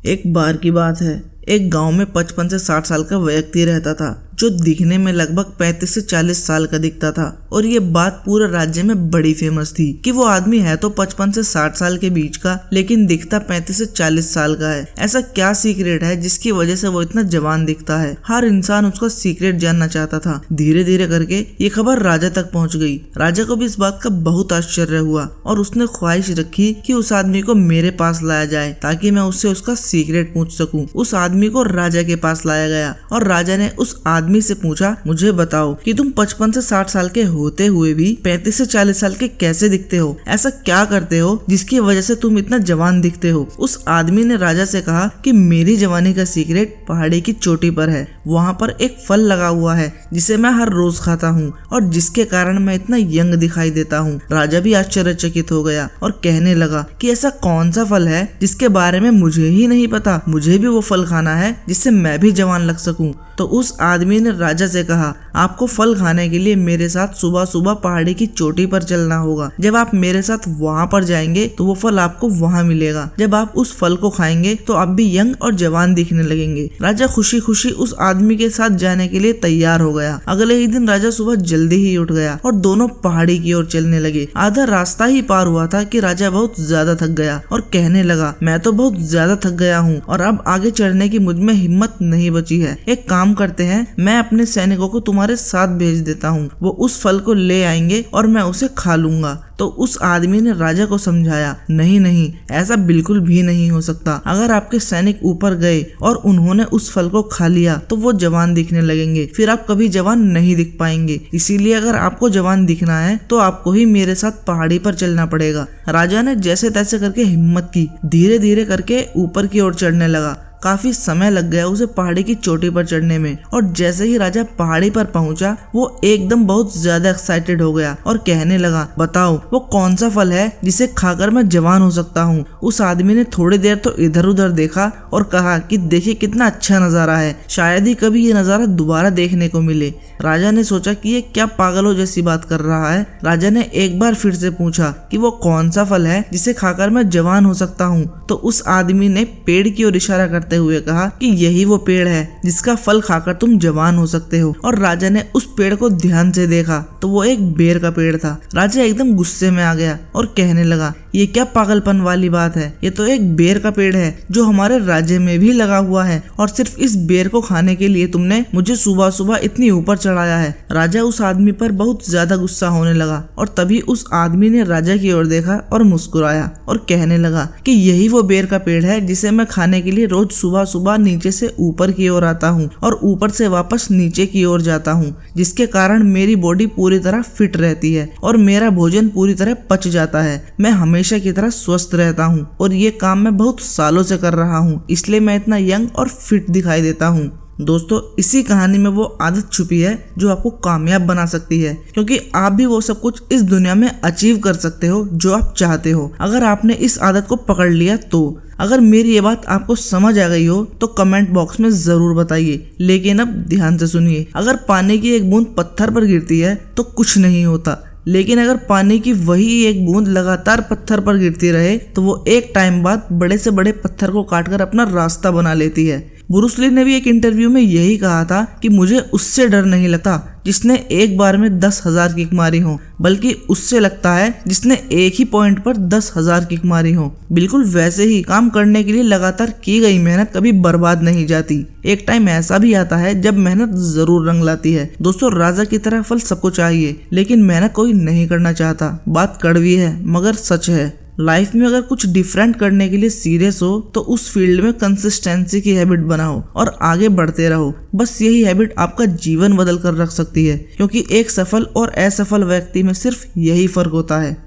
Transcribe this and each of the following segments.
एक बार की बात है, एक गांव में 55 से 60 साल का व्यक्ति रहता था जो दिखने में लगभग 35 से 40 साल का दिखता था। और ये बात पूरे राज्य में बड़ी फेमस थी कि वो आदमी है तो 55 से 60 साल के बीच का, लेकिन दिखता 35 से 40 साल का है। ऐसा क्या सीक्रेट है जिसकी वजह से वो इतना जवान दिखता है? हर इंसान उसका सीक्रेट जानना चाहता था। धीरे धीरे करके ये खबर राजा तक पहुंच गई। राजा को भी इस बात का बहुत आश्चर्य हुआ और उसने ख्वाहिश रखी कि उस आदमी को मेरे पास लाया जाए ताकि मैं उससे उसका सीक्रेट पूछ सकूं। उस आदमी को राजा के पास लाया गया और राजा ने उस आदमी से पूछा, मुझे बताओ कि तुम 55 से 60 साल के होते हुए भी 35 से 40 साल के कैसे दिखते हो? ऐसा क्या करते हो जिसकी वजह से तुम इतना जवान दिखते हो? उस आदमी ने राजा से कहा कि मेरी जवानी का सीक्रेट पहाड़ी की चोटी पर है। वहाँ पर एक फल लगा हुआ है जिसे मैं हर रोज खाता हूँ और जिसके कारण मैं इतना यंग दिखाई देता हूँ। राजा भी आश्चर्यचकित हो गया और कहने लगा कि ऐसा कौन सा फल है जिसके बारे में मुझे ही नहीं पता? मुझे भी वो फल खाना है जिससे मैं भी जवान लग सकूं। तो उस आदमी ने राजा से कहा, आपको फल खाने के लिए मेरे साथ सुबह सुबह पहाड़ी की चोटी पर चलना होगा। जब आप मेरे साथ वहाँ पर जाएंगे तो वो फल आपको वहाँ मिलेगा। जब आप उस फल को खाएंगे तो आप भी यंग और जवान दिखने लगेंगे। राजा खुशी खुशी उस आदमी के साथ जाने के लिए तैयार हो गया। अगले ही दिन राजा सुबह जल्दी ही उठ गया और दोनों पहाड़ी की ओर चलने लगे। आधा रास्ता ही पार हुआ था कि राजा बहुत ज्यादा थक गया और कहने लगा, मैं तो बहुत ज्यादा थक गया हूँ और अब आगे चढ़ने की मुझ में हिम्मत नहीं बची है। एक काम करते हैं, मैं अपने सैनिकों को तुम्हारे साथ भेज देता हूँ। वो उस फल को ले आएंगे और मैं उसे खा लूंगा। तो उस आदमी ने राजा को समझाया, नहीं नहीं, ऐसा बिल्कुल भी नहीं हो सकता। अगर आपके सैनिक ऊपर गए और उन्होंने उस फल को खा लिया तो वो जवान दिखने लगेंगे, फिर आप कभी जवान नहीं दिख पाएंगे। इसीलिए अगर आपको जवान दिखना है तो आपको ही मेरे साथ पहाड़ी पर चलना पड़ेगा। राजा ने जैसे तैसे करके हिम्मत की, धीरे धीरे करके ऊपर की ओर चढ़ने लगा। काफी समय लग गया उसे पहाड़ी की चोटी पर चढ़ने में और जैसे ही राजा पहाड़ी पर पहुंचा वो एकदम बहुत ज्यादा एक्साइटेड हो गया और कहने लगा, बताओ वो कौन सा फल है जिसे खाकर मैं जवान हो सकता हूँ? उस आदमी ने थोड़ी देर तो इधर उधर देखा और कहा कि देखिए कितना अच्छा नजारा है, शायद ही कभी ये नजारा दोबारा देखने को मिले। राजा ने सोचा कि ये क्या पागलों जैसी बात कर रहा है। राजा ने एक बार फिर से पूछा कि वो कौन सा फल है जिसे खाकर मैं जवान हो सकता हूँ? तो उस आदमी ने पेड़ की ओर इशारा करते हुए कहा कि यही वो पेड़ है जिसका फल खाकर तुम जवान हो सकते हो। और राजा ने उस पेड़ को ध्यान से देखा तो वो एक बेर का पेड़ था। राजा एकदम गुस्से में आ गया और कहने लगा, ये क्या पागलपन वाली बात है? ये तो एक बेर का पेड़ है जो हमारे राज्य में भी लगा हुआ है और सिर्फ इस बेर को खाने के लिए तुमने मुझे सुबह सुबह इतनी ऊपर चढ़ाया है। राजा उस आदमी पर बहुत ज्यादा गुस्सा होने लगा और तभी उस आदमी ने राजा की ओर देखा और मुस्कुराया और कहने लगा कि यही वो बेर का पेड़ है जिसे मैं खाने के लिए रोज सुबह सुबह नीचे से ऊपर की ओर आता हूँ और ऊपर से वापस नीचे की ओर जाता हूँ, जिसके कारण मेरी बॉडी पूरी तरह फिट रहती है और मेरा भोजन पूरी तरह पच जाता है। मैं हमेशा की तरह स्वस्थ रहता हूँ और ये काम मैं बहुत सालों से कर रहा हूँ, इसलिए मैं इतना यंग और फिट दिखाई देता हूँ। दोस्तों, इसी कहानी में वो आदत छुपी है जो आपको कामयाब बना सकती है, क्योंकि आप भी वो सब कुछ इस दुनिया में अचीव कर सकते हो जो आप चाहते हो, अगर आपने इस आदत को पकड़ लिया तो। अगर मेरी ये बात आपको समझ आ गई हो तो कमेंट बॉक्स में जरूर बताइए। लेकिन अब ध्यान से सुनिए, अगर पानी की एक बूंद पत्थर पर गिरती है तो कुछ नहीं होता, लेकिन अगर पानी की वही एक बूंद लगातार पत्थर पर गिरती रहे तो वो एक टाइम बाद बड़े से बड़े पत्थर को काटकर अपना रास्ता बना लेती है। ब्रूस ली ने भी एक इंटरव्यू में यही कहा था कि मुझे उससे डर नहीं लगता जिसने एक बार में 10,000 किक मारी हो, बल्कि उससे लगता है जिसने एक ही पॉइंट पर 10,000 किक मारी हो। बिल्कुल वैसे ही काम करने के लिए लगातार की गई मेहनत कभी बर्बाद नहीं जाती। एक टाइम ऐसा भी आता है जब मेहनत जरूर रंग लाती है। दोस्तों, राजा की तरह फल सबको चाहिए, लेकिन मेहनत कोई नहीं करना चाहता। बात कड़वी है मगर सच है। लाइफ में अगर कुछ डिफरेंट करने के लिए सीरियस हो तो उस फील्ड में कंसिस्टेंसी की हैबिट बनाओ और आगे बढ़ते रहो। बस यही हैबिट आपका जीवन बदल कर रख सकती है, क्योंकि एक सफल और असफल व्यक्ति में सिर्फ यही फर्क होता है।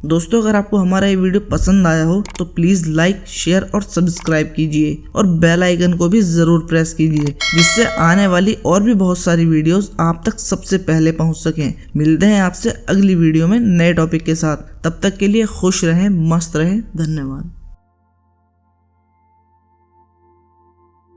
दोस्तों, अगर आपको हमारा ये वीडियो पसंद आया हो तो प्लीज लाइक, शेयर और सब्सक्राइब कीजिए और बेल आइकन को भी जरूर प्रेस कीजिए, जिससे आने वाली और भी बहुत सारी वीडियोस आप तक सबसे पहले पहुंच सकें। मिलते हैं आपसे अगली वीडियो में नए टॉपिक के साथ। तब तक के लिए खुश रहें, मस्त रहें। धन्यवाद।